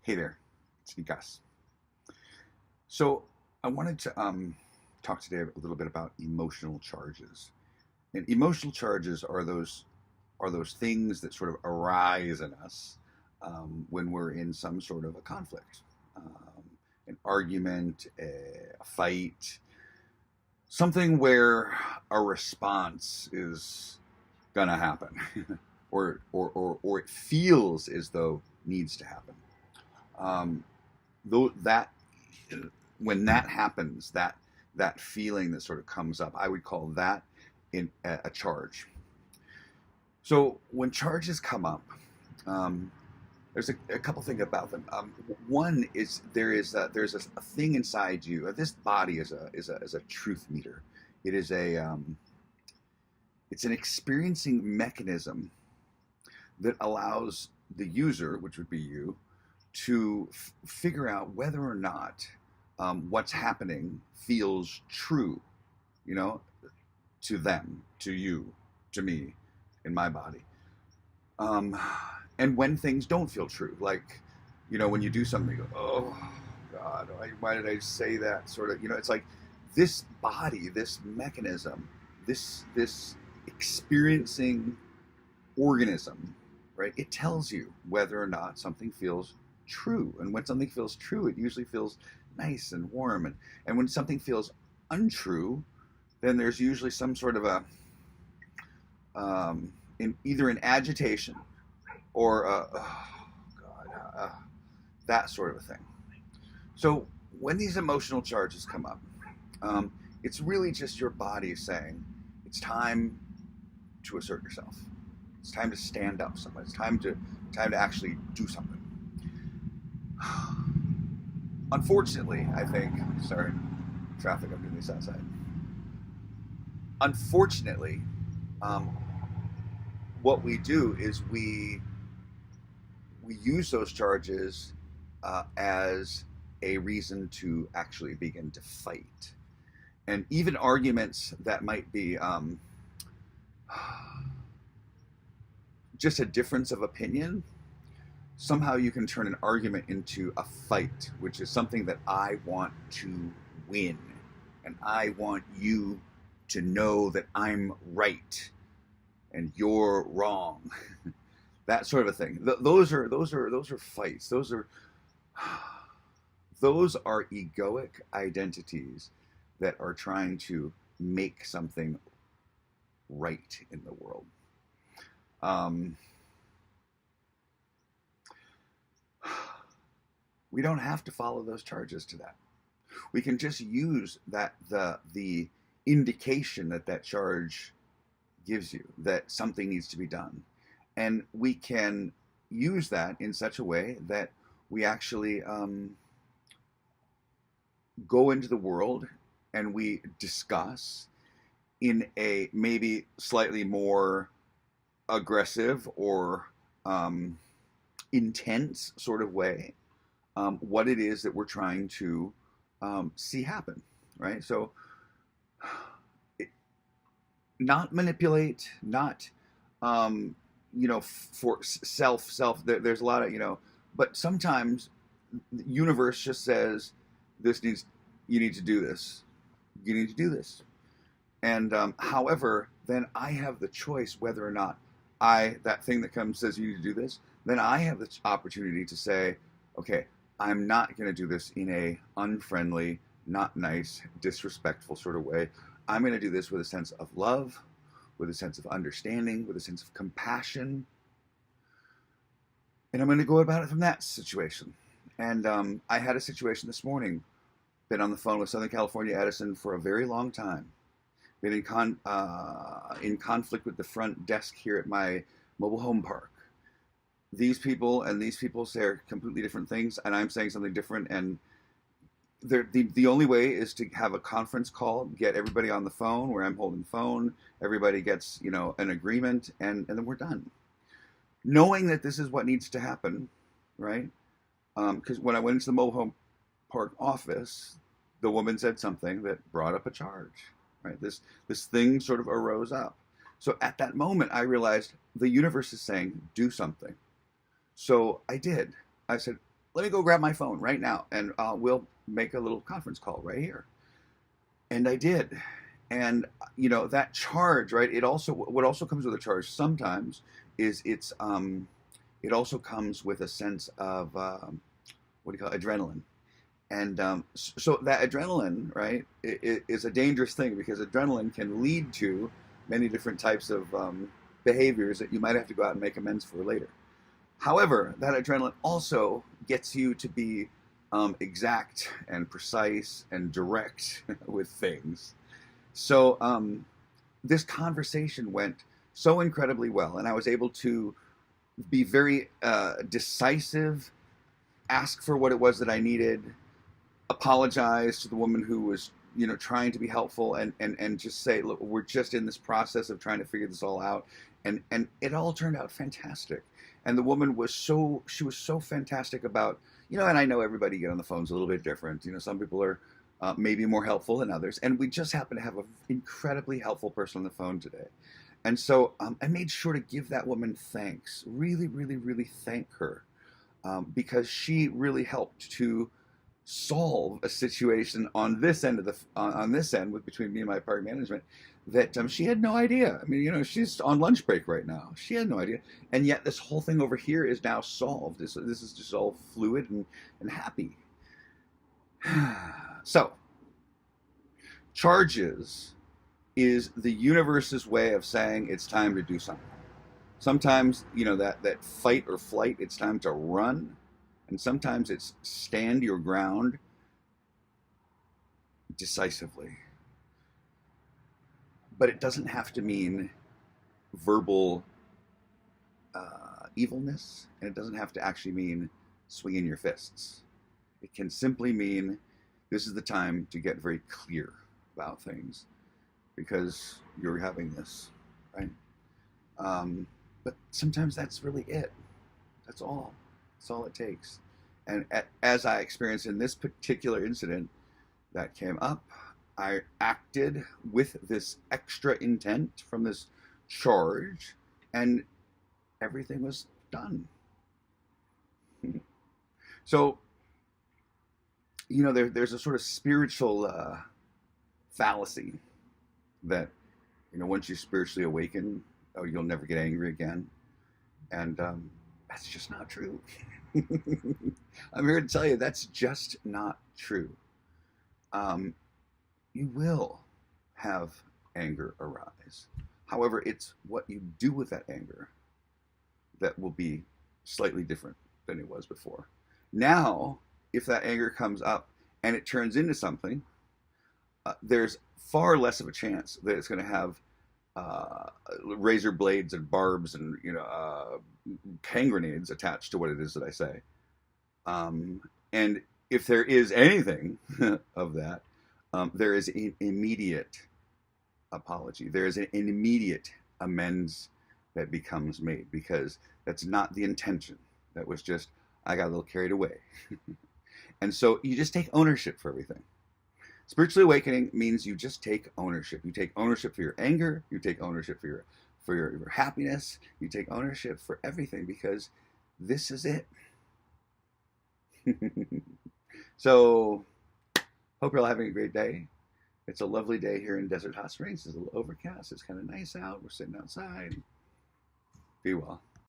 Hey there, it's me, Gus. So I wanted to talk today a little bit about emotional charges. And emotional charges are those things that sort of arise in us when we're in some sort of a conflict, an argument, a fight, something where a response is gonna happen, or it feels as though needs to happen. Um, though that when that happens, that feeling that sort of comes up, I would call that in a charge. So when charges come up, um, there's a couple things about them. One is there's a thing inside you. This body is a truth meter. It is it's an experiencing mechanism that allows the user, which would be you, to figure out whether or not what's happening feels true, you know, to them, to you, to me, in my body. Um, and when things don't feel true, like, when you do something, you go, oh, God, why did I say that? Sort of, it's like this body, this mechanism, this experiencing organism, right? It tells you whether or not something feels true. And when something feels true, it usually feels nice and warm. And when something feels untrue, then there's usually some sort of in either an agitation or oh God, that sort of a thing. So when these emotional charges come up, it's really just your body saying it's time to assert yourself. It's time to stand up somewhere. It's time to actually do something. Unfortunately, I think. Sorry, traffic. I'm doing this outside. Unfortunately, um, what we do is we use those charges as a reason to actually begin to fight, and even arguments that might be just a difference of opinion, somehow you can turn an argument into a fight, which is something that I want to win. And I want you to know that I'm right and you're wrong. That sort of a thing. Those are fights. Those are egoic identities that are trying to make something right in the world. Um, we don't have to follow those charges to that. We can just use the indication that charge gives you that something needs to be done, and we can use that in such a way that we actually go into the world and we discuss in a maybe slightly more aggressive or intense sort of way what it is that we're trying to see happen, right? So, it, not manipulate, not, for self. There's a lot of, but sometimes the universe just says, this needs, you need to do this. You need to do this. And however, then I have the choice whether or not that thing that comes says you need to do this, then I have the opportunity to say, okay, I'm not going to do this in a unfriendly, not nice, disrespectful sort of way. I'm going to do this with a sense of love, with a sense of understanding, with a sense of compassion, and I'm going to go about it from that situation. And I had a situation this morning. Been on the phone with Southern California Edison for a very long time. Been in conflict with the front desk here at my mobile home park. These people say completely different things, and I'm saying something different. And the only way is to have a conference call, get everybody on the phone where I'm holding the phone. Everybody gets an agreement, and then we're done. Knowing that this is what needs to happen, right? Because when I went into the mobile home park office, the woman said something that brought up a charge, right? This thing sort of arose up. So at that moment, I realized the universe is saying, do something. So I did. I said, let me go grab my phone right now, and we'll make a little conference call right here. And I did. And that charge, right? It also, what also comes with a charge sometimes is it also comes with a sense of what do you call it? Adrenaline. And so that adrenaline, right, is a dangerous thing, because adrenaline can lead to many different types of behaviors that you might have to go out and make amends for later. However, that adrenaline also gets you to be exact and precise and direct with things. So this conversation went so incredibly well, and I was able to be very decisive, ask for what it was that I needed, apologize to the woman who was trying to be helpful, and just say, look, we're just in this process of trying to figure this all out, and it all turned out fantastic. And the woman was so fantastic about, and I know everybody get on the phone's a little bit different. Some people are maybe more helpful than others, and we just happen to have an incredibly helpful person on the phone today. And so I made sure to give that woman thanks, really, really, really thank her, because she really helped to solve a situation on this end with between me and my park management that she had no idea. I mean, she's on lunch break right now. She had no idea, and yet this whole thing over here is now solved. This is just all fluid and happy. So, charges is the universe's way of saying it's time to do something. Sometimes, that fight or flight, it's time to run. And sometimes it's stand your ground decisively. But it doesn't have to mean verbal evilness, and it doesn't have to actually mean swinging your fists. It can simply mean this is the time to get very clear about things, because you're having this, right? But sometimes that's really it. That's all. That's all it takes. And as I experienced in this particular incident that came up, I acted with this extra intent from this charge, and everything was done. So, there's a sort of spiritual fallacy that, once you spiritually awaken, you'll never get angry again. And that's just not true. I'm here to tell you that's just not true. You will have anger arise. However, it's what you do with that anger that will be slightly different than it was before. Now, if that anger comes up and it turns into something, there's far less of a chance that it's going to have razor blades and barbs and hand grenades attached to what it is that I say. And if there is anything of that, there is an immediate apology. There is an immediate amends that becomes made, because that's not the intention. That was just, I got a little carried away. And so you just take ownership for everything. Spiritually awakening means you just take ownership. You take ownership for your anger. You take ownership for your happiness. You take ownership for everything, because this is it. So, hope you're all having a great day. It's a lovely day here in Desert Hot Springs. It's a little overcast. It's kind of nice out. We're sitting outside. Be well.